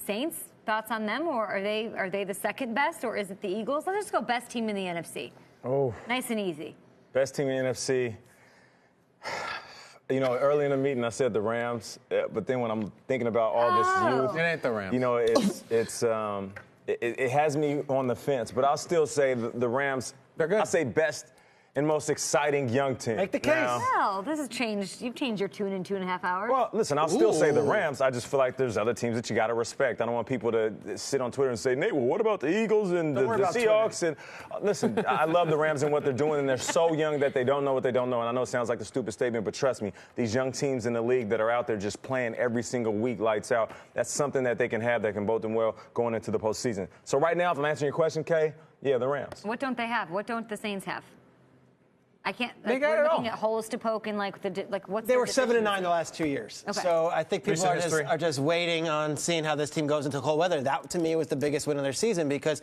Saints, thoughts on them, or are they the second best, or is it the Eagles? Let's just go best team in the NFC. Oh. Nice and easy. Best team in the NFC. You know, early in the meeting I said the Rams, but then when I'm thinking about all this youth, it ain't the Rams. You know, it has me on the fence, but I'll still say the Rams. They're good. I'll say best and most exciting young team. Make the case. Well, this has changed. You've changed your tune in 2.5 hours. Well, listen, I'll still say the Rams. I just feel like there's other teams that you got to respect. I don't want people to sit on Twitter and say, Nate, well, what about the Eagles and the Seahawks? And listen, I love the Rams and what they're doing, and they're so young that they don't know what they don't know. And I know it sounds like a stupid statement, but trust me, these young teams in the league that are out there just playing every single week, lights out, that's something that they can have that can bode them well going into the postseason. So right now, if I'm answering your question, Kay, yeah, the Rams. What don't they have? What don't the Saints have? I can't. They got we're it looking all. at holes to poke in, what's. They were 7-9 the last 2 years. Okay. So I think people Recent history. are just waiting on seeing how this team goes into cold weather. That, to me, was the biggest win of their season because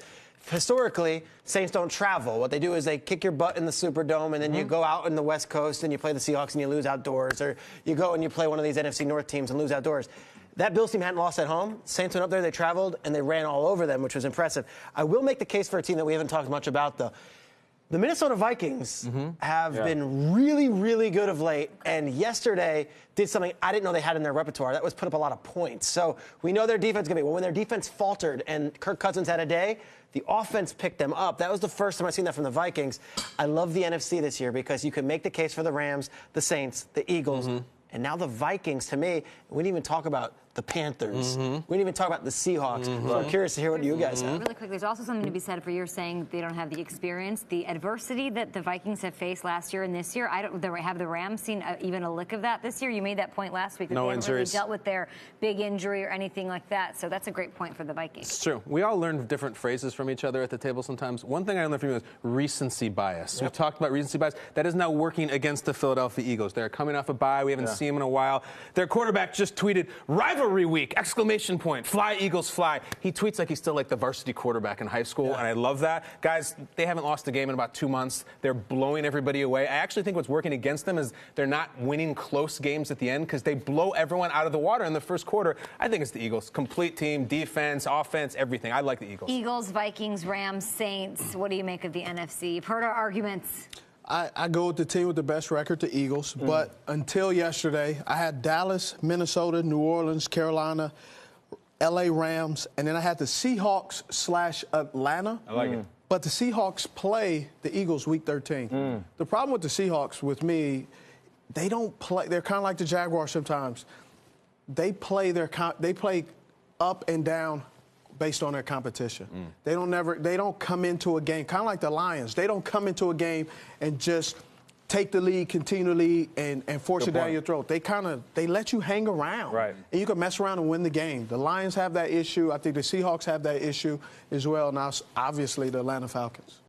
historically, Saints don't travel. What they do is they kick your butt in the Superdome, and then you go out in the West Coast and you play the Seahawks and you lose outdoors, or you go and you play one of these NFC North teams and lose outdoors. That Bills team hadn't lost at home. Saints went up there, they traveled, and they ran all over them, which was impressive. I will make the case for a team that we haven't talked much about, though. The Minnesota Vikings have been really, really good of late, and yesterday did something I didn't know they had in their repertoire. That was put up a lot of points. So we know their defense is going to be. Well, when their defense faltered and Kirk Cousins had a day, the offense picked them up. That was the first time I've seen that from the Vikings. I love the NFC this year because you can make the case for the Rams, the Saints, the Eagles, and now the Vikings. To me, we didn't even talk about the Panthers. We didn't even talk about the Seahawks. So I'm curious to hear what you guys have. Really quick, there's also something to be said for you saying they don't have the experience. The adversity that the Vikings have faced last year and this year, have the Rams seen even a lick of that this year? You made that point last week that No they haven't really injuries. dealt with their big injury or anything like that. So that's a great point for the Vikings. It's true. We all learn different phrases from each other at the table sometimes. One thing I learned from you is recency bias. We've talked about recency bias. That is now working against the Philadelphia Eagles. They're coming off a bye. We haven't seen them in a while. Their quarterback just tweeted, rivalry week, exclamation point, fly Eagles fly. He tweets like he's still like the varsity quarterback in high school, and I love that. Guys, they haven't lost a game in about 2 months. They're blowing everybody away. I actually think what's working against them is they're not winning close games at the end because they blow everyone out of the water in the first quarter. I think it's the Eagles. Complete team, defense, offense, everything. I like the Eagles. Eagles, Vikings, Rams, Saints. What do you make of the NFC? You've heard our arguments. I go with the team with the best record, the Eagles. But until yesterday, I had Dallas, Minnesota, New Orleans, Carolina, L.A. Rams, and then I had the Seahawks/Atlanta. I like it. But the Seahawks play the Eagles week 13. The problem with the Seahawks, with me, they don't play. They're kind of like the Jaguars sometimes. They play up and down based on their competition. They don't come into a game, kind of like the Lions. They don't come into a game and just take the lead, continue to lead, and force it down your throat. They let you hang around. Right. And you can mess around and win the game. The Lions have that issue. I think the Seahawks have that issue as well. Now, obviously, the Atlanta Falcons.